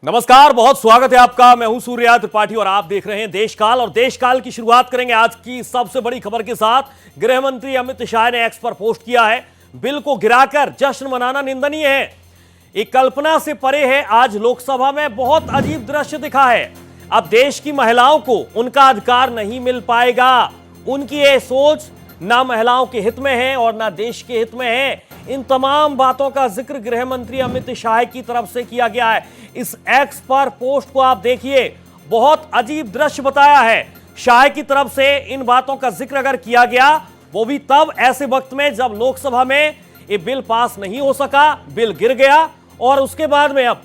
नमस्कार, बहुत स्वागत है आपका। मैं हूं सूर्या त्रिपाठी और आप देख रहे हैं देशकाल। और देशकाल की शुरुआत करेंगे आज की सबसे बड़ी खबर के साथ। गृह मंत्री अमित शाह ने एक्स पर पोस्ट किया है, बिल को गिराकर जश्न मनाना निंदनीय है। एक कल्पना से परे है। आज लोकसभा में बहुत अजीब दृश्य दिखा है। अब देश की महिलाओं को उनका अधिकार नहीं मिल पाएगा। उनकी यह सोच ना महिलाओं के हित में है और ना देश के हित में है। इन तमाम बातों का जिक्र गृह मंत्री अमित शाह की तरफ से किया गया है। इस एक्स पर पोस्ट को आप देखिए, बहुत अजीब दृश्य बताया है। शाह की तरफ से इन बातों का जिक्र अगर किया गया, वो भी तब ऐसे वक्त में जब लोकसभा में ये बिल पास नहीं हो सका, बिल गिर गया। और उसके बाद में अब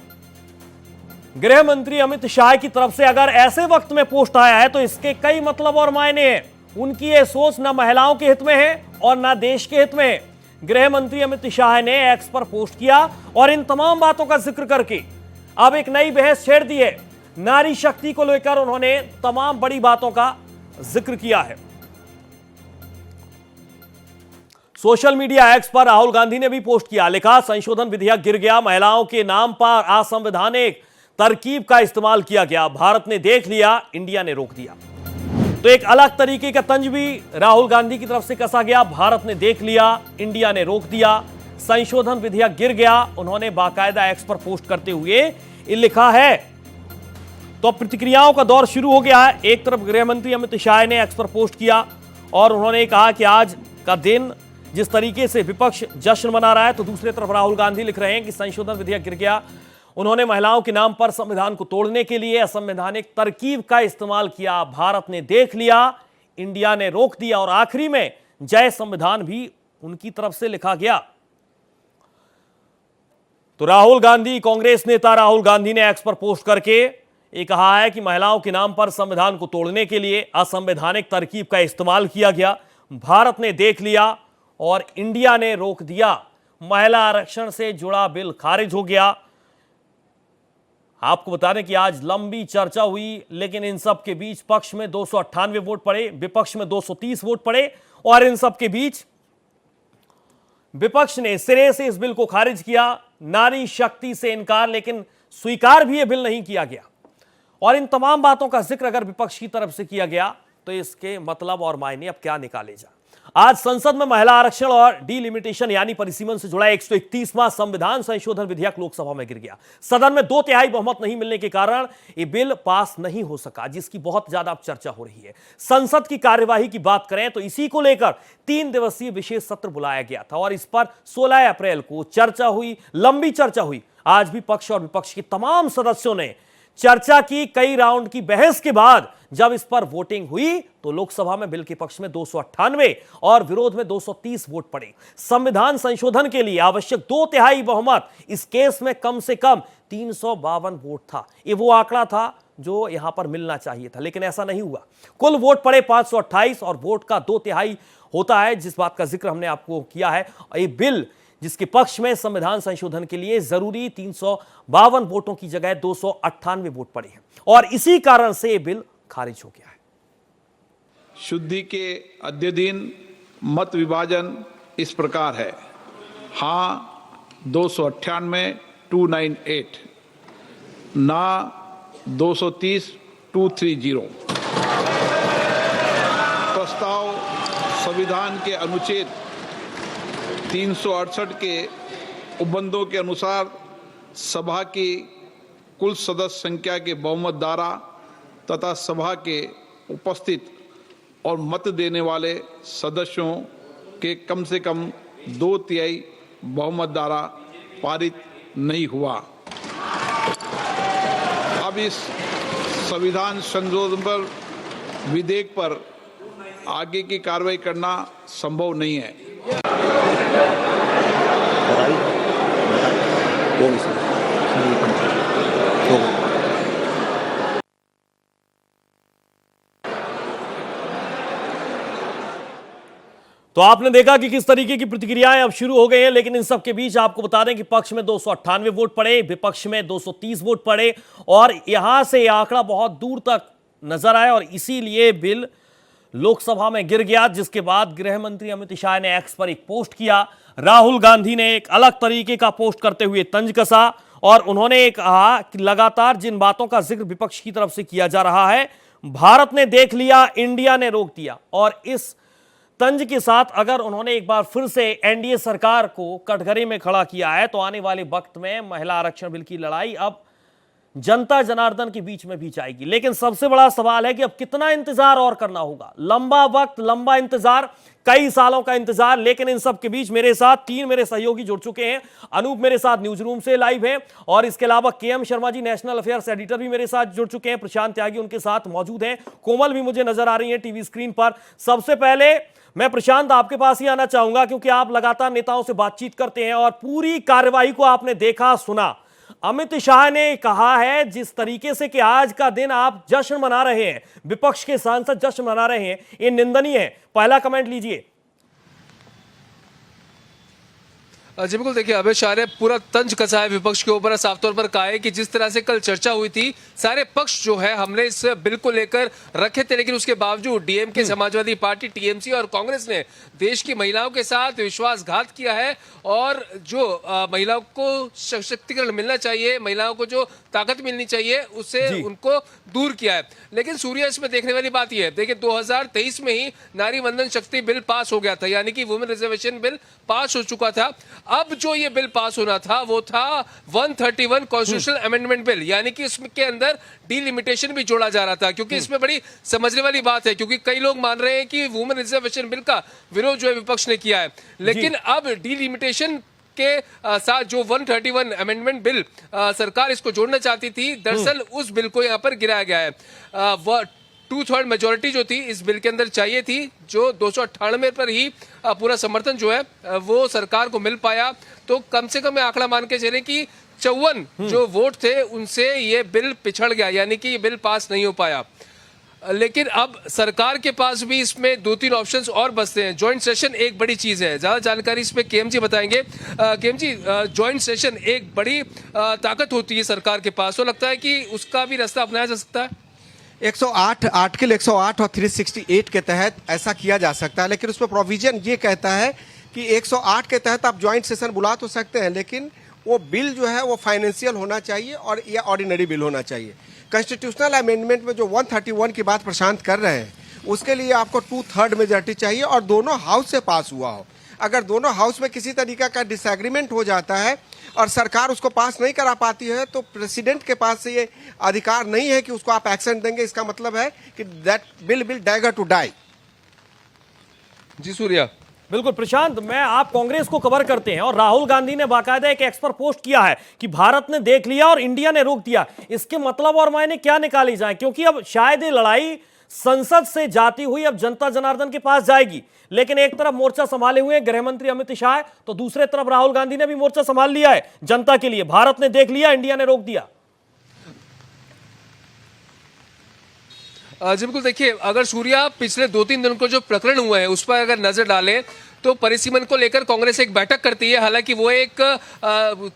गृह मंत्री अमित शाह की तरफ से अगर ऐसे वक्त में पोस्ट आया है तो इसके कई मतलब और मायने हैं। उनकी यह सोच ना महिलाओं के हित में है और ना देश के हित में है। गृह मंत्री अमित शाह ने एक्स पर पोस्ट किया और इन तमाम बातों का जिक्र करके अब एक नई बहस छेड़ दी है। नारी शक्ति को लेकर उन्होंने तमाम बड़ी बातों का जिक्र किया है। सोशल मीडिया एक्स पर राहुल गांधी ने भी पोस्ट किया, लिखा संशोधन विधेयक गिर गया, महिलाओं के नाम पर असंवैधानिक तरकीब का इस्तेमाल किया गया, भारत ने देख लिया, इंडिया ने रोक दिया। तो एक अलग तरीके का तंज भी राहुल गांधी की तरफ से कसा गया। भारत ने देख लिया, इंडिया ने रोक दिया, संशोधन विधेयक गिर गया। उन्होंने बाकायदा एक्स पर पोस्ट करते हुए लिखा है। तो प्रतिक्रियाओं का दौर शुरू हो गया है। एक तरफ गृह मंत्री अमित शाह ने एक्स पर पोस्ट किया और उन्होंने कहा कि आज का दिन जिस तरीके से विपक्ष जश्न मना रहा है, तो दूसरी तरफ राहुल गांधी लिख रहे हैं कि संशोधन विधेयक गिर गया। उन्होंने महिलाओं के नाम पर संविधान को तोड़ने के लिए असंवैधानिक तरकीब का इस्तेमाल किया, भारत ने देख लिया, इंडिया ने रोक दिया। और आखिरी में जय संविधान भी उनकी तरफ से लिखा गया। तो राहुल गांधी, कांग्रेस नेता राहुल गांधी ने एक्स पर पोस्ट करके ये कहा है कि महिलाओं के नाम पर संविधान को तोड़ने के लिए असंवैधानिक तरकीब का इस्तेमाल किया गया, भारत ने देख लिया और इंडिया ने रोक दिया। महिला आरक्षण से जुड़ा बिल खारिज हो गया। आपको बता दें कि आज लंबी चर्चा हुई, लेकिन इन सब के बीच पक्ष में 298 वोट पड़े, विपक्ष में 230 वोट पड़े। और इन सब के बीच विपक्ष ने सिरे से इस बिल को खारिज किया, नारी शक्ति से इनकार, लेकिन स्वीकार भी यह बिल नहीं किया गया। और इन तमाम बातों का जिक्र अगर विपक्ष की तरफ से किया गया तो इसके मतलब और मायने अब क्या निकाले जाए। आज संसद में महिला आरक्षण और डीलिमिटेशन यानी परिसीमन से जुड़ा 131वां संविधान संशोधन विधेयक लोकसभा में गिर गया। सदन में 2/3 बहुमत नहीं मिलने के कारण यह बिल पास नहीं हो सका, जिसकी बहुत ज्यादा अब चर्चा हो रही है। संसद की कार्यवाही की बात करें तो इसी को लेकर 3 दिवसीय विशेष सत्र बुलाया गया था और इस पर 16 अप्रैल को चर्चा हुई, लंबी चर्चा हुई। आज भी पक्ष और विपक्ष के तमाम सदस्यों ने चर्चा की। कई राउंड की बहस के बाद जब इस पर वोटिंग हुई तो लोकसभा में बिल के पक्ष में 298 और विरोध में 230 वोट पड़े। संविधान संशोधन के लिए आवश्यक 2/3 बहुमत इस केस में कम से कम 352 वोट था। ये वो आंकड़ा था जो यहां पर मिलना चाहिए था, लेकिन ऐसा नहीं हुआ। कुल वोट पड़े 528 और वोट का 2/3 होता है, जिस बात का जिक्र हमने आपको किया है। ये बिल जिसके पक्ष में संविधान संशोधन के लिए जरूरी 352 वोटों की जगह 298 वोट पड़े हैं और इसी कारण से यह बिल खारिज हो गया है। शुद्धि के अध्ययन मत विभाजन इस प्रकार है। हां 298 298, ना 230 230। प्रस्ताव संविधान के अनुच्छेद 368 के उपबंधों के अनुसार सभा की कुल सदस्य संख्या के बहुमत द्वारा तथा सभा के उपस्थित और मत देने वाले सदस्यों के कम से कम 2/3 बहुमत द्वारा पारित नहीं हुआ। अब इस संविधान संशोधन पर विधेयक पर आगे की कार्रवाई करना संभव नहीं है। तो आपने देखा कि किस तरीके की प्रतिक्रियाएं अब शुरू हो गई हैं, लेकिन इन सब के बीच आपको बता दें कि पक्ष में 298 वोट पड़े, विपक्ष में 230 वोट पड़े और यहां से यह आंकड़ा बहुत दूर तक नजर आया और इसीलिए बिल लोकसभा में गिर गया। जिसके बाद गृह मंत्री अमित शाह ने एक्स पर एक पोस्ट किया। राहुल गांधी ने एक अलग तरीके का पोस्ट करते हुए तंज कसा और उन्होंने कहा कि लगातार जिन बातों का जिक्र विपक्ष की तरफ से किया जा रहा है, भारत ने देख लिया, इंडिया ने रोक दिया, और इस तंज के साथ अगर उन्होंने एक बार फिर से एनडीए सरकार को कटघरे में खड़ा किया है तो आने वाले वक्त में महिला आरक्षण बिल की लड़ाई अब जनता जनार्दन के बीच में भी जाएगी। लेकिन सबसे बड़ा सवाल है कि अब कितना इंतजार और करना होगा। लंबा वक्त, लंबा इंतजार, कई सालों का इंतजार। लेकिन इन सब के बीच मेरे साथ तीन मेरे सहयोगी जुड़ चुके हैं। अनूप मेरे साथ न्यूज रूम से लाइव है, और इसके अलावा KM Sharma ji national affairs editor भी मेरे साथ जुड़ चुके हैं। प्रशांत त्यागी उनके साथ मौजूद हैं। कोमल भी मुझे नजर आ रही है टीवी स्क्रीन पर। सबसे पहले मैं प्रशांत आपके पास ही आना चाहूंगा, क्योंकि आप लगातार नेताओं से बातचीत करते हैं और पूरी कार्यवाही को आपने देखा, सुना। अमित शाह ने कहा है जिस तरीके से कि आज का दिन आप जश्न मना रहे हैं, विपक्ष के सांसद जश्न मना रहे हैं, ये निंदनीय है। पहला कमेंट लीजिए। जी बिल्कुल, देखिए अमित शाह ने पूरा तंज कसा है विपक्ष के ऊपर। साफ तौर पर कहा है कि जिस तरह से कल चर्चा हुई थी, सारे पक्ष जो है हमने इस बिल को लेकर रखे थे, लेकिन उसके बावजूद डीएमके, समाजवादी पार्टी, टीएमसी और कांग्रेस ने देश की महिलाओं के साथ विश्वासघात किया है। और जो महिलाओं को सशक्तिकरण मिलना चाहिए, महिलाओं को जो ताकत मिलनी चाहिए, उससे उनको दूर किया है। लेकिन सूर्य इसमें देखने वाली बात यह है, देखिए 2023 में ही नारी वंदन शक्ति बिल पास हो गया था, यानी कि वुमेन रिजर्वेशन बिल पास हो चुका था। अब जो ये बिल पास होना था वो था 131 कॉन्स्टिट्यूशनल अमेंडमेंट बिल, यानी कि इसके अंदर डीलिमिटेशन भी जोड़ा जा रहा था। क्योंकि इसमें बड़ी समझने वाली बात है, क्योंकि कई लोग मान रहे हैं कि वुमेन रिजर्वेशन बिल का विरोध जो है विपक्ष ने किया है, लेकिन अब डीलिमिटेशन के साथ जो 131 अमेंडमेंट बिल सरकार इसको जोड़ना चाहती थी, दरअसल उस बिल को यहाँ पर गिराया गया है। 2/3 मेजोरिटी जो थी इस बिल के अंदर चाहिए थी, जो 298 पर ही पूरा समर्थन जो है वो सरकार को मिल पाया। तो कम से कम मैं आंकड़ा मान के चले कि 54 जो वोट थे उनसे ये बिल पिछड़ गया, यानी कि ये बिल पास नहीं हो पाया। लेकिन अब सरकार के पास भी इसमें 2-3 ऑप्शंस और बचते हैं। जॉइंट सेशन एक बड़ी चीज है, ज्यादा जानकारी इसमें केएम जी बताएंगे। केएम जी, जॉइंट सेशन एक बड़ी ताकत होती है सरकार के पास, तो लगता है कि उसका भी रास्ता अपनाया जा सकता है। 108 आर्टिकल 108 और 368 के तहत ऐसा किया जा सकता है, लेकिन उसमें प्रोविजन ये कहता है कि 108 के तहत आप ज्वाइंट सेशन बुला तो सकते हैं, लेकिन वो बिल जो है वो फाइनेंशियल होना चाहिए और या ऑर्डिनरी बिल होना चाहिए। कॉन्स्टिट्यूशनल अमेंडमेंट में जो 131 की बात प्रशांत कर रहे हैं, उसके लिए आपको 2/3 मेजॉरिटी चाहिए और दोनों हाउस से पास हुआ हो। अगर दोनों हाउस में किसी तरीका का डिसएग्रीमेंट हो जाता है और सरकार उसको पास नहीं करा पाती है, तो प्रेसिडेंट के पास से ये अधिकार नहीं है कि उसको आप एक्शन देंगे। इसका मतलब है कि that bill will dagger to die. जी सूर्या। बिल्कुल प्रशांत, मैं आप कांग्रेस को कवर करते हैं और राहुल गांधी ने बाकायदा एक एक्सपर्ट पोस्ट किया है कि भारत ने देख लिया और इंडिया ने रोक दिया। इसके मतलब और मायने क्या निकाले जाए, क्योंकि अब शायद ये लड़ाई संसद से जाती हुई अब जनता जनार्दन के पास जाएगी। लेकिन एक तरफ मोर्चा संभाले हुए गृह मंत्री अमित शाह, तो दूसरे तरफ राहुल गांधी ने भी मोर्चा संभाल लिया है जनता के लिए। भारत ने देख लिया, इंडिया ने रोक दिया। जी बिल्कुल, देखिए अगर सूर्या पिछले 2-3 दिन को जो प्रकरण हुए हैं उस पर अगर नजर डालें तो परिसीमन को लेकर कांग्रेस एक बैठक करती है। हालांकि वो एक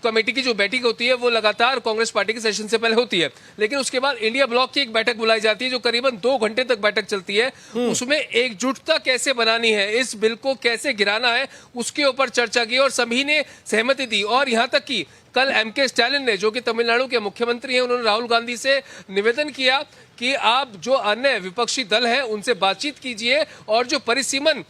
कमेटी की जो बैठक होती है वो लगातार कांग्रेस पार्टी के सेशन से पहले होती है, लेकिन उसके बाद इंडिया ब्लॉक की एक बैठक बुलाई जाती है जो करीबन 2 घंटे तक बैठक चलती है। उसमें एकजुटता कैसे बनानी है, इस बिल को कैसे गिराना है, उसके ऊपर चर्चा की और सभी ने सहमति दी। और यहाँ तक कि कल एमके स्टालिन ने, जो कि तमिलनाडु के मुख्यमंत्री हैं, उन्होंने राहुल गांधी से निवेदन किया कि आप जो अन्य विपक्षी दल हैं उनसे बातचीत कीजिए और जो परिसीमन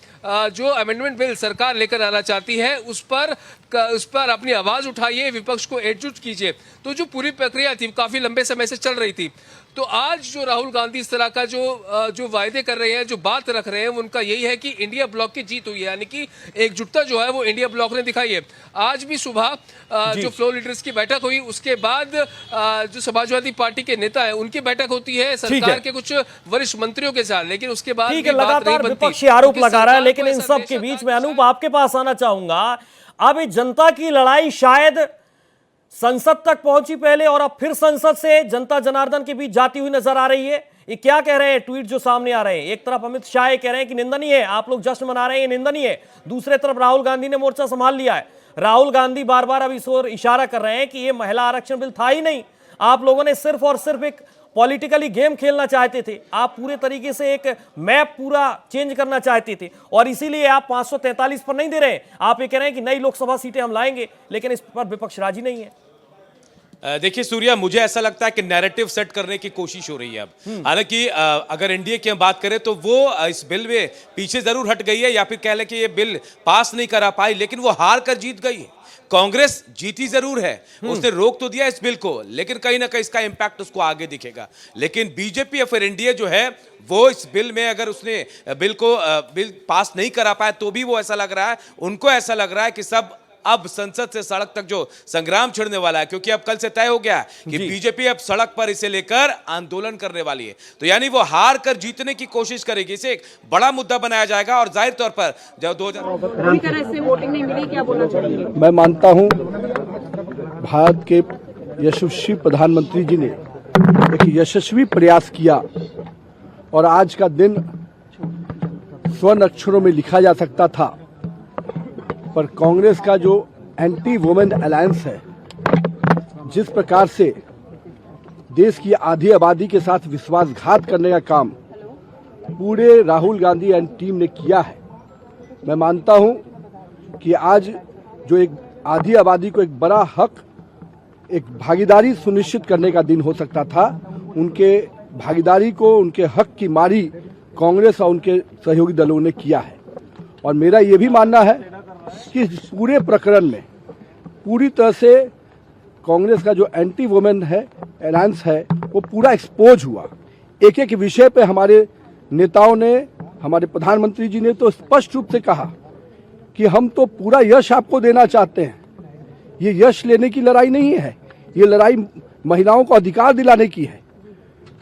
जो अमेंडमेंट बिल सरकार लेकर आना चाहती है उस पर अपनी आवाज उठाइए, विपक्ष को एकजुट कीजिए। तो जो पूरी प्रक्रिया थी काफी लंबे समय से चल रही थी। तो आज जो राहुल गांधी इस तरह का जो वायदे कर रहे हैं, जो बात रख रहे हैं, उनका यही है कि इंडिया ब्लॉक की जीत हुई है, यानी कि एकजुटता जो है वो इंडिया ब्लॉक ने दिखाई है। आज भी सुबह जो फ्लोर लीडर्स की बैठक हुई, उसके बाद जो समाजवादी पार्टी के नेता है उनकी बैठक होती है सरकार के कुछ वरिष्ठ मंत्रियों के साथ, लेकिन उसके बाद लगातार विपक्षी आरोप लगा रहा है। लेकिन इन सब के बीच में अनूप आपके पास आना चाहूंगा। अब जनता की लड़ाई शायद संसद तक पहुंची पहले और अब फिर संसद से जनता जनार्दन के बीच जाती हुई नजर आ रही है। ये क्या कह रहे हैं ट्वीट जो सामने आ रहे हैं? एक तरफ अमित शाह कह रहे हैं कि निंदनीय है, आप लोग जश्न मना रहे हैं, निंदनीय है। दूसरे तरफ राहुल गांधी ने मोर्चा संभाल लिया है। राहुल गांधी बार बार अब इस ओर इशारा कर रहे हैं कि ये महिला आरक्षण बिल था ही नहीं, आप लोगों ने सिर्फ और सिर्फ एक पॉलिटिकली गेम खेलना चाहते थे, आप पूरे तरीके से एक मैप पूरा चेंज करना चाहते थे और इसीलिए आप 543 पर नहीं दे रहे हैं। आप ये कह रहे हैं कि नई लोकसभा सीटें हम लाएंगे, लेकिन इस पर विपक्ष राजी नहीं है। देखिए सूर्या, मुझे ऐसा लगता है कि नैरेटिव सेट करने की कोशिश हो रही है अब। हालांकि अगर एनडीए की हम बात करें तो वो इस बिल में पीछे जरूर हट गई है, या फिर कह लें कि ये बिल पास नहीं करा पाई, लेकिन वो हार कर जीत गई। कांग्रेस जीती जरूर है, उसने रोक तो दिया इस बिल को, लेकिन कहीं ना कहीं इसका इंपैक्ट उसको आगे दिखेगा। लेकिन बीजेपी या फिर एनडीए जो है वो इस बिल में, अगर उसने बिल पास नहीं करा पाया तो भी वो ऐसा लग रहा है, उनको ऐसा लग रहा है कि सब अब संसद से सड़क तक जो संग्राम छिड़ने वाला है, क्योंकि अब कल से तय हो गया है कि बीजेपी अब सड़क पर इसे लेकर आंदोलन करने वाली है। तो यानी वो हार कर जीतने की कोशिश करेगी, इसे एक बड़ा मुद्दा बनाया जाएगा। और जाहिर तौर पर जब 2000 से वोटिंग नहीं मिली, क्या बोलना चाहेंगे? मैं मानता हूं भारत के यशस्वी प्रधानमंत्री जी ने एक यशस्वी प्रयास किया और आज का दिन स्वर्ण अक्षरों में लिखा जा सकता था, पर कांग्रेस का जो एंटी वुमेन अलायंस है, जिस प्रकार से देश की आधी आबादी के साथ विश्वासघात करने का काम पूरे राहुल गांधी एंड टीम ने किया है, मैं मानता हूं कि आज जो एक आधी आबादी को एक बड़ा हक, एक भागीदारी सुनिश्चित करने का दिन हो सकता था, उनके भागीदारी को, उनके हक की मारी कांग्रेस और उनके सहयोगी दलों ने किया है। और मेरा ये भी मानना है कि इस पूरे प्रकरण में पूरी तरह से कांग्रेस का जो एंटी वुमेन है अलायंस है वो पूरा एक्सपोज हुआ। एक एक विषय पे हमारे नेताओं ने, हमारे प्रधानमंत्री जी ने तो स्पष्ट रूप से कहा कि हम तो पूरा यश आपको देना चाहते हैं। ये यश लेने की लड़ाई नहीं है, ये लड़ाई महिलाओं को अधिकार दिलाने की है।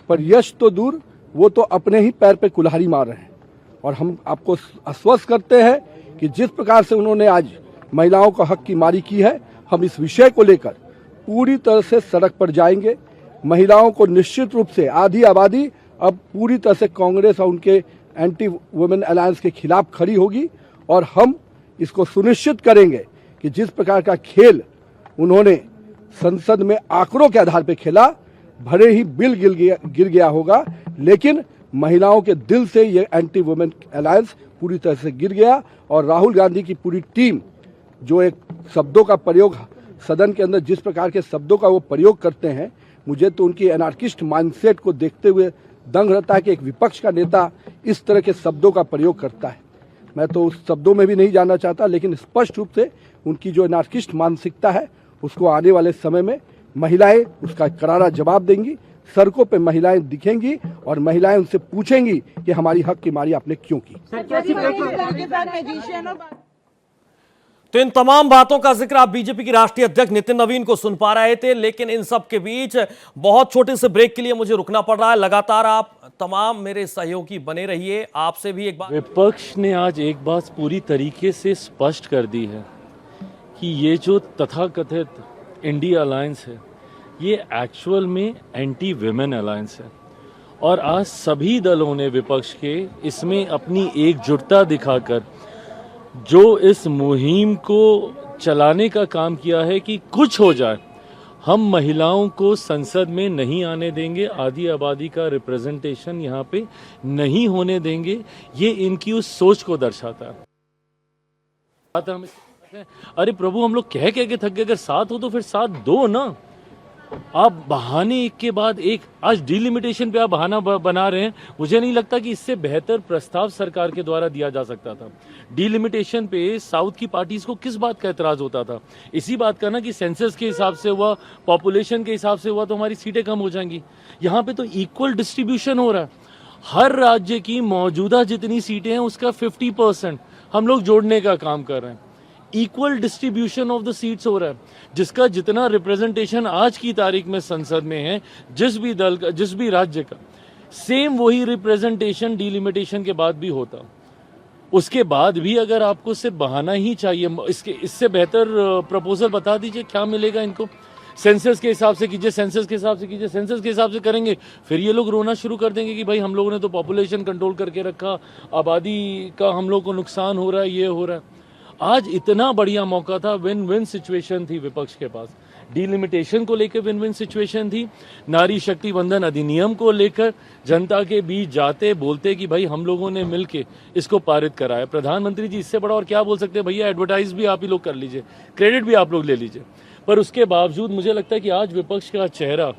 पर यश तो दूर, वो तो अपने ही पैर पे कुल्हाड़ी मार रहे हैं। और हम आपको आश्वस्त करते हैं कि जिस प्रकार से उन्होंने आज महिलाओं को हक की मारी की है, हम इस विषय को लेकर पूरी तरह से सड़क पर जाएंगे। महिलाओं को निश्चित रूप से आधी आबादी अब पूरी तरह से कांग्रेस और उनके एंटी वुमेन अलायंस के खिलाफ खड़ी होगी और हम इसको सुनिश्चित करेंगे कि जिस प्रकार का खेल उन्होंने संसद में आंकड़ों के आधार पर खेला, भले ही बिल गिर गया होगा, लेकिन महिलाओं के दिल से ये एंटी वुमेन अलायंस पूरी तरह से गिर गया। और राहुल गांधी की पूरी टीम जो एक शब्दों का प्रयोग सदन के अंदर, जिस प्रकार के शब्दों का वो प्रयोग करते हैं, मुझे तो उनकी एनार्किस्ट माइंडसेट को देखते हुए दंग रहता है कि एक विपक्ष का नेता इस तरह के शब्दों का प्रयोग करता है। मैं तो उस शब्दों में भी नहीं जानना चाहता, लेकिन स्पष्ट रूप से उनकी जो एनार्किस्ट मानसिकता है उसको आने वाले समय में महिलाएं उसका करारा जवाब देंगी। सड़कों पे महिलाएं दिखेंगी और महिलाएं उनसे पूछेंगी कि हमारी हक की मारी आपने क्यों की। तो इन तमाम बातों का जिक्र आप बीजेपी की राष्ट्रीय अध्यक्ष नितिन नवीन को सुन पा रहे थे, लेकिन इन सब के बीच बहुत छोटे से ब्रेक के लिए मुझे रुकना पड़ रहा है। लगातार आप तमाम मेरे सहयोगी बने रहिए। आपसे भी एक बात, विपक्ष ने आज एक बात पूरी तरीके से स्पष्ट कर दी है कि ये जो तथाकथित इंडिया अलायंस है ये एक्चुअल में एंटी विमेन अलायंस है। और आज सभी दलों ने विपक्ष के इसमें अपनी एकजुटता दिखाकर जो इस मुहिम को चलाने का काम किया है कि कुछ हो जाए, हम महिलाओं को संसद में नहीं आने देंगे, आधी आबादी का रिप्रेजेंटेशन यहाँ पे नहीं होने देंगे। ये इनकी उस सोच को दर्शाता है। अरे प्रभु, हम लोग कह के थक गए, अगर साथ हो तो फिर साथ दो ना। आप बहाने एक के बाद एक, आज डिलिमिटेशन पे आप बहाना बना रहे हैं। मुझे नहीं लगता कि इससे बेहतर प्रस्ताव सरकार के द्वारा दिया जा सकता था। डिलिमिटेशन पे साउथ की पार्टीज को किस बात का एतराज होता था? इसी बात का ना कि सेंसस के हिसाब से हुआ, पॉपुलेशन के हिसाब से हुआ तो हमारी सीटें कम हो जाएंगी। यहाँ पे तो इक्वल डिस्ट्रीब्यूशन हो रहा है। हर राज्य की मौजूदा जितनी सीटें हैं उसका 50% हम लोग जोड़ने का काम कर रहे हैं। Equal distribution of the seats हो रहा है, जिसका जितना रिप्रेजेंटेशन आज की तारीख में संसद में है, जिस भी दल का, जिस भी राज्य का, सेम वही रिप्रेजेंटेशन डिलिमिटेशन के बाद भी होता। उसके बाद भी अगर आपको सिर्फ बहाना ही चाहिए, इससे बेहतर प्रपोजल बता दीजिए क्या मिलेगा इनको। सेंसस के हिसाब से कीजिए, सेंसस के हिसाब से कीजिए, सेंसस के हिसाब से करेंगे फिर ये लोग रोना शुरू कर देंगे कि भाई हम लोगों ने तो पॉपुलेशन कंट्रोल करके रखा, आबादी का हम लोग को नुकसान हो रहा है, ये हो रहा है। आज इतना बढ़िया मौका था, विन विन सिचुएशन थी विपक्ष के पास। डिलिमिटेशन को लेकर विन विन सिचुएशन थी, नारी शक्ति वंदन अधिनियम को लेकर जनता के बीच जाते बोलते कि भाई हम लोगों ने मिलके इसको पारित कराया। प्रधानमंत्री जी, इससे बड़ा और क्या बोल सकते हैं भैया? एडवर्टाइज भी आप ही लोग कर लीजिए, क्रेडिट भी आप लोग ले लीजिए। पर उसके बावजूद मुझे लगता है कि आज विपक्ष का चेहरा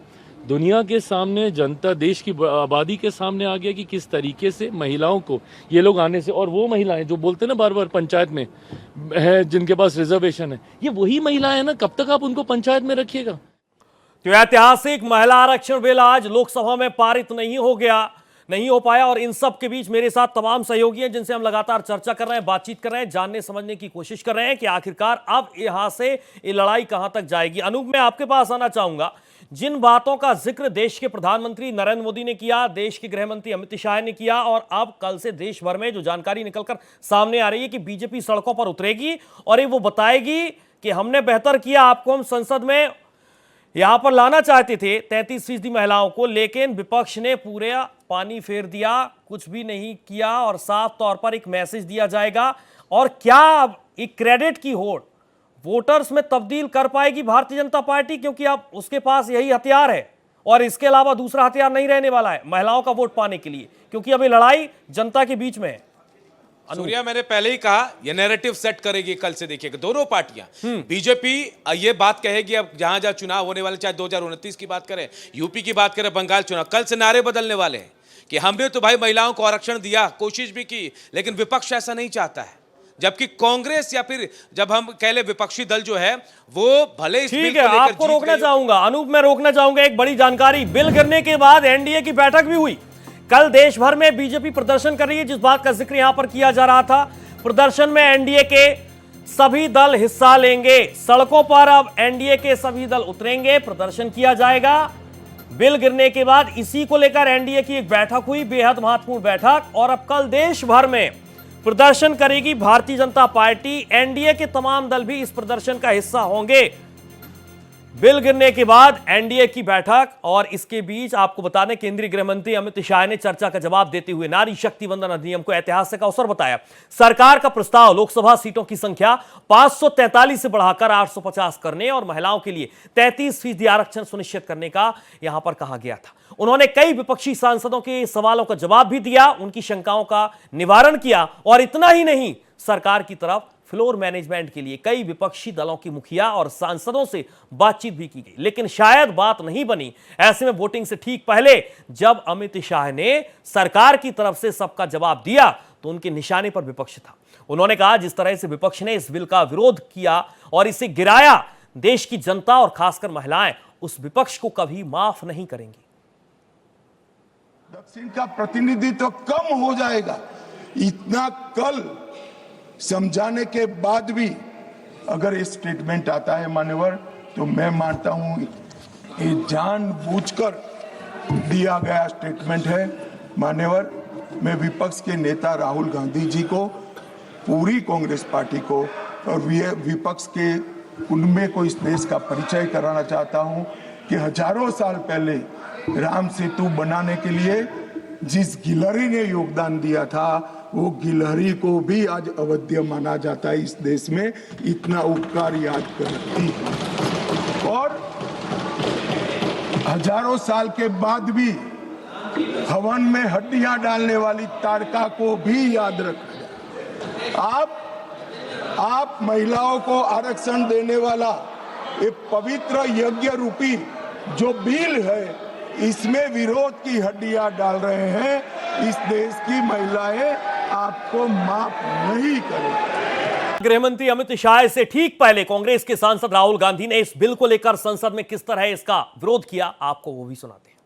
दुनिया के सामने, जनता, देश की आबादी के सामने आ गया कि किस तरीके से महिलाओं को ये लोग आने से, और वो महिलाएं जो बोलते हैं ना बार बार पंचायत में है जिनके पास रिजर्वेशन है, ये वही महिलाएं हैं ना, कब तक आप उनको पंचायत में रखिएगा। तो ऐतिहासिक महिला आरक्षण बिल आज लोकसभा में पारित नहीं हो पाया। और इन सब के बीच मेरे साथ तमाम सहयोगी हैं जिनसे हम लगातार चर्चा कर रहे हैं, बातचीत कर रहे हैं, जानने समझने की कोशिश कर रहे हैं कि आखिरकार अब यहां से ये लड़ाई कहां तक जाएगी। अनूप, मैं आपके पास आना चाहूंगा। जिन बातों का जिक्र देश के प्रधानमंत्री नरेंद्र मोदी ने किया, देश के गृह मंत्री अमित शाह ने किया, और अब कल से देश भर में जो जानकारी निकलकर सामने आ रही है कि बीजेपी सड़कों पर उतरेगी और ये वो बताएगी कि हमने बेहतर किया, आपको हम संसद में यहां पर लाना चाहते थे 33% महिलाओं को, लेकिन विपक्ष ने पूरे पानी फेर दिया, कुछ भी नहीं किया और साफ तौर पर एक मैसेज दिया जाएगा। और क्या अब एक क्रेडिट की होड़ वोटर्स में तब्दील कर पाएगी भारतीय जनता पार्टी, क्योंकि अब उसके पास यही हथियार है और इसके अलावा दूसरा हथियार नहीं रहने वाला है महिलाओं का वोट पाने के लिए, क्योंकि अब ये लड़ाई जनता के बीच में है। सूर्या, मैंने पहले ही कहा ये नैरेटिव सेट करेगी। कल से देखिएगा दोनों पार्टियां, बीजेपी ये बात कहेगी अब जहां जहां चुनाव होने वाले, चाहे 2029 की बात करें, यूपी की बात करें, बंगाल चुनाव, कल से नारे बदलने वाले हैं कि हमने तो भाई महिलाओं को आरक्षण दिया, कोशिश भी की, लेकिन विपक्ष ऐसा नहीं चाहता है। जबकि कांग्रेस या फिर जब हम कह ले विपक्षी दल जो है वो भले इस ठीक है, आपको रोकना चाहूंगा अनूप, मैं रोकना चाहूंगा। एक बड़ी जानकारी, बिल गिरने के बाद एनडीए की बैठक भी हुई। कल देश भर में बीजेपी प्रदर्शन कर रही है, जिस बात का जिक्र यहां पर किया जा रहा था। प्रदर्शन में एनडीए के सभी दल हिस्सा लेंगे, सड़कों पर अब एनडीए के सभी दल उतरेंगे, प्रदर्शन किया जाएगा। बिल गिरने के बाद इसी को लेकर एनडीए की एक बैठक हुई, बेहद महत्वपूर्ण बैठक, और अब कल देश भर में प्रदर्शन करेगी भारतीय जनता पार्टी। एनडीए के तमाम दल भी इस प्रदर्शन का हिस्सा होंगे। बिल गिरने के बाद एनडीए की बैठक, और इसके बीच आपको बता दें केंद्रीय गृह मंत्री अमित शाह ने चर्चा का जवाब देते हुए नारी शक्ति वंदन अधिनियम को ऐतिहासिक अवसर बताया। सरकार का प्रस्ताव लोकसभा सीटों की संख्या 543 से बढ़ाकर 850 करने और महिलाओं के लिए 33% आरक्षण सुनिश्चित करने का यहां पर कहा गया था। उन्होंने कई विपक्षी सांसदों के सवालों का जवाब भी दिया, उनकी शंकाओं का निवारण किया, और इतना ही नहीं, सरकार की तरफ फ्लोर मैनेजमेंट के लिए कई विपक्षी दलों की मुखिया और सांसदों से बातचीत भी की गई, लेकिन शायद बात नहीं बनी। ऐसे में वोटिंग से ठीक पहले जब अमित शाह ने सरकार की तरफ से सबका जवाब दिया तो उनके निशाने पर विपक्ष था। उन्होंने कहा जिस तरह से विपक्ष ने इस बिल का विरोध किया और इसे गिराया, देश की जनता और खासकर महिलाएं उस विपक्ष को कभी माफ नहीं करेंगी। दक्षिण का प्रतिनिधित्व कम हो जाएगा, इतना कल समझाने के बाद भी अगर ये स्टेटमेंट आता है मान्यवर, तो मैं मानता हूं ये जानबूझकर दिया गया स्टेटमेंट है। मान्यवर, मैं विपक्ष के नेता राहुल गांधी जी को, पूरी कांग्रेस पार्टी को और विपक्ष के उनमें को इस देश का परिचय कराना चाहता हूं कि हजारों साल पहले राम सेतु बनाने के लिए जिस गिलहरी ने योगदान दिया था, वो गिलहरी को भी आज अवध्य माना जाता है इस देश में, इतना उपकार याद करती है। और हजारों साल के बाद भी हवन में हड्डियां डालने वाली ताड़का को भी याद रखा जाए। आप महिलाओं को आरक्षण देने वाला ये पवित्र यज्ञ रूपी जो बिल है, इसमें विरोध की हड्डियां डाल रहे हैं। इस देश की महिलाएं आपको माफ नहीं करेंगी। गृह मंत्री अमित शाह से ठीक पहले कांग्रेस के सांसद राहुल गांधी ने इस बिल को लेकर संसद में किस तरह इसका विरोध किया, आपको वो भी सुनाते हैं।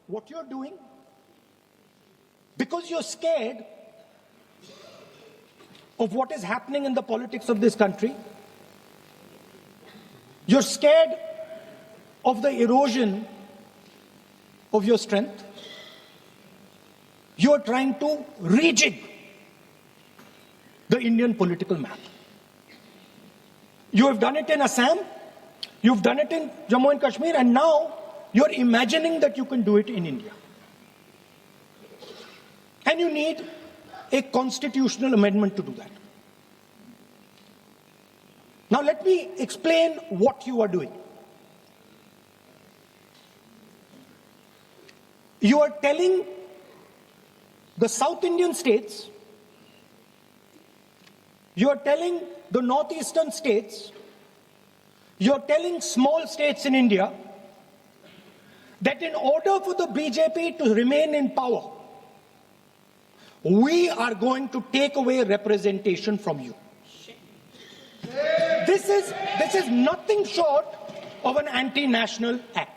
What you're doing because you're scared of what is happening in the politics of this country. You're scared of the erosion of your strength. You're trying to rejig the Indian political map. You have done it in Assam, you've done it in Jammu and Kashmir, and now you're imagining that you can do it in India. And you need a constitutional amendment to do that. Now let me explain what you are doing. You are telling the South Indian states, you are telling the northeastern states You're telling small states in India that in order for the BJP to remain in power, we are going to take away representation from you. This is nothing short of an anti-national act.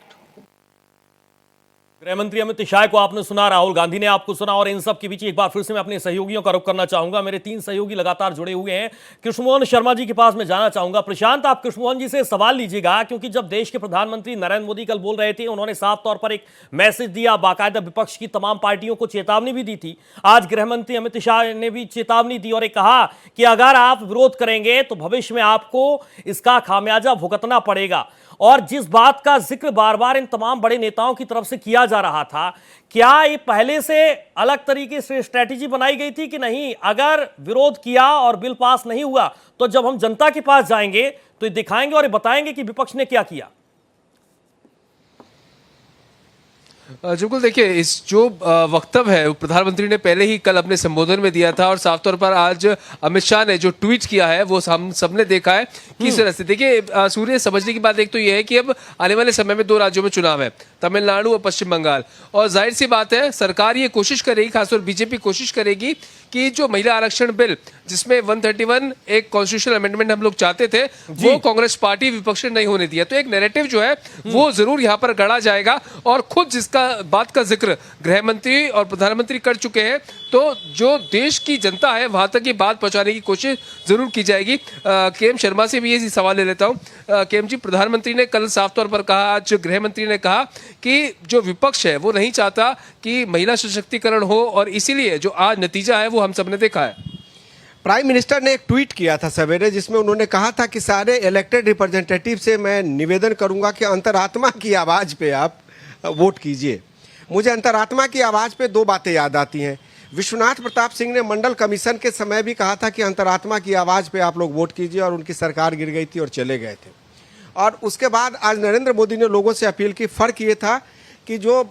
गृहमंत्री अमित शाह को आपने सुना, राहुल गांधी ने आपको सुना, और इन सब के बीच एक बार फिर से मैं अपने सहयोगियों का रुख करना चाहूंगा। मेरे 3 सहयोगी लगातार जुड़े हुए हैं। कृष्णमोहन शर्मा जी के पास मैं जाना चाहूंगा। प्रशांत, आप कृष्णमोहन जी से सवाल लीजिएगा, क्योंकि जब देश के प्रधानमंत्री नरेंद्र मोदी कल बोल रहे थे, उन्होंने साफ तौर पर एक मैसेज दिया, बाकायदा विपक्ष की तमाम पार्टियों को चेतावनी भी दी थी। आज गृहमंत्री अमित शाह ने भी चेतावनी दी और एक कहा कि अगर आप विरोध करेंगे तो भविष्य में आपको इसका खामियाजा भुगतना पड़ेगा। और जिस बात का जिक्र बार बार इन तमाम बड़े नेताओं की तरफ से किया जा रहा था, क्या ये पहले से अलग तरीके से स्ट्रेटेजी बनाई गई थी कि नहीं, अगर विरोध किया और बिल पास नहीं हुआ तो जब हम जनता के पास जाएंगे तो ये दिखाएंगे और ये बताएंगे कि विपक्ष ने क्या किया? बिल्कुल, देखिए, इस जो वक्तव्य है वो प्रधानमंत्री ने पहले ही कल अपने संबोधन में दिया था, और साफ तौर पर आज अमित शाह ने जो ट्वीट किया है वो हम सबने देखा है किस तरह से। देखिए सूर्य, समझने की बात एक तो ये है कि अब आने वाले समय में 2 राज्यों में चुनाव है, तमिलनाडु और पश्चिम बंगाल, और जाहिर सी बात है सरकार ये कोशिश करेगी, खासतौर बीजेपी कोशिश करेगी कि जो महिला आरक्षण बिल जिसमें 131 एक कॉन्स्टिट्यूशनल अमेंडमेंट हम लोग चाहते थे, वो कांग्रेस पार्टी विपक्ष ने नहीं होने दिया। तो एक नैरेटिव जो है वो जरूर यहाँ पर गढ़ा जाएगा, और खुद जिसका बात का जिक्र गृह मंत्री और प्रधानमंत्री कर चुके हैं, तो जो देश की जनता है वहां तक ये बात पहुंचाने की कोशिश जरूर की जाएगी। केएम शर्मा से भी ये सवाल ले लेता हूं। केएम जी, प्रधानमंत्री ने कल साफ तौर पर कहा, आज गृह मंत्री ने कहा कि जो विपक्ष है वो नहीं चाहता कि महिला सशक्तिकरण हो, और इसीलिए जो आज नतीजा है वो हम सबने देखा है। प्राइम मिनिस्टर ने एक ट्वीट किया था सवेरे, जिसमें उन्होंने कहा था कि सारे इलेक्टेड रिप्रेजेंटेटिव से मैं निवेदन करूंगा कि अंतरात्मा की आवाज़ पे आप वोट कीजिए। मुझे अंतरात्मा की आवाज़ पे 2 बातें याद आती हैं। विश्वनाथ प्रताप सिंह ने मंडल कमीशन के समय भी कहा था कि अंतरात्मा की आवाज़ पे आप लोग वोट कीजिए, और उनकी सरकार गिर गई थी और चले गए थे। और उसके बाद आज नरेंद्र मोदी ने लोगों से अपील की। फ़र्क ये था कि जो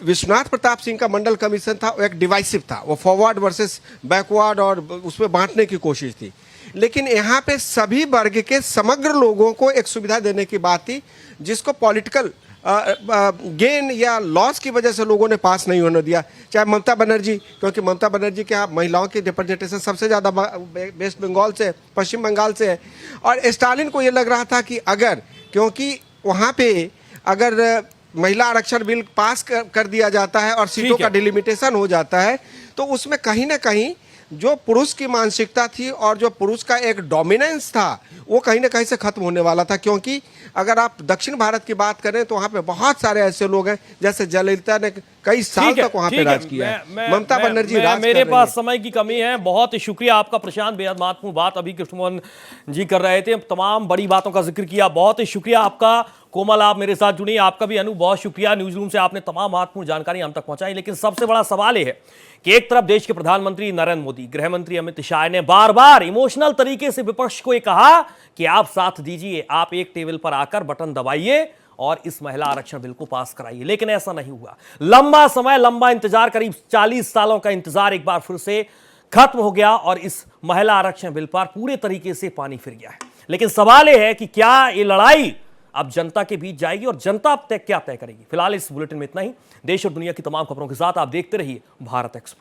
विश्वनाथ प्रताप सिंह का मंडल कमीशन था वो एक डिवाइसिव था, वो फॉरवर्ड वर्सेस बैकवर्ड और उसमें बांटने की कोशिश थी। लेकिन यहाँ पे सभी वर्ग के समग्र लोगों को एक सुविधा देने की बात थी, जिसको पॉलिटिकल गेन या लॉस की वजह से लोगों ने पास नहीं होने दिया। चाहे ममता बनर्जी, क्योंकि ममता बनर्जी के यहाँ महिलाओं की रिप्रेजेंटेशन सबसे ज़्यादा वेस्ट बंगाल से, पश्चिम बंगाल से है, और स्टालिन को ये लग रहा था कि अगर, क्योंकि वहाँ पे अगर महिला आरक्षण बिल पास कर दिया जाता है और सीटों का डिलिमिटेशन हो जाता है, तो उसमें कहीं ना कहीं जो पुरुष की मानसिकता थी और जो पुरुष का एक डोमिनेंस था वो कहीं ना कहीं से खत्म होने वाला था। क्योंकि अगर आप दक्षिण भारत की बात करें तो वहाँ पे बहुत सारे ऐसे लोग हैं, जैसे जयललिता ने कई साल तक वहाँ पे राज किया है, ममता बनर्जी राज मेरे पास समय की कमी है। बहुत शुक्रिया आपका प्रशांत, बेहद महत्वपूर्ण बात अभी कृष्णमोहन जी कर रहे थे, तमाम बड़ी बातों का जिक्र किया। बहुत शुक्रिया आपका कोमल, आप मेरे साथ जुड़ी, आपका भी अनु बहुत शुक्रिया। न्यूज रूम से आपने तमाम महत्वपूर्ण जानकारी हम तक पहुंचाई। लेकिन सबसे बड़ा सवाल यह है कि एक तरफ देश के प्रधानमंत्री नरेंद्र मोदी, गृह मंत्री अमित शाह ने बार बार इमोशनल तरीके से विपक्ष को यह कहा कि आप साथ दीजिए, आप एक टेबल पर आकर बटन दबाइए और इस महिला आरक्षण बिल को पास कराइए। लेकिन ऐसा नहीं हुआ। लंबा समय, लंबा इंतजार, करीब 40 सालों का इंतजार एक बार फिर से खत्म हो गया और इस महिला आरक्षण बिल पर पूरे तरीके से पानी फिर गया है। लेकिन सवाल यह है कि क्या ये लड़ाई अब जनता के बीच जाएगी और जनता अब क्या तय करेगी। फिलहाल इस बुलेटिन में इतना ही। देश और दुनिया की तमाम खबरों के साथ आप देखते रहिए भारत एक्सप्रेस।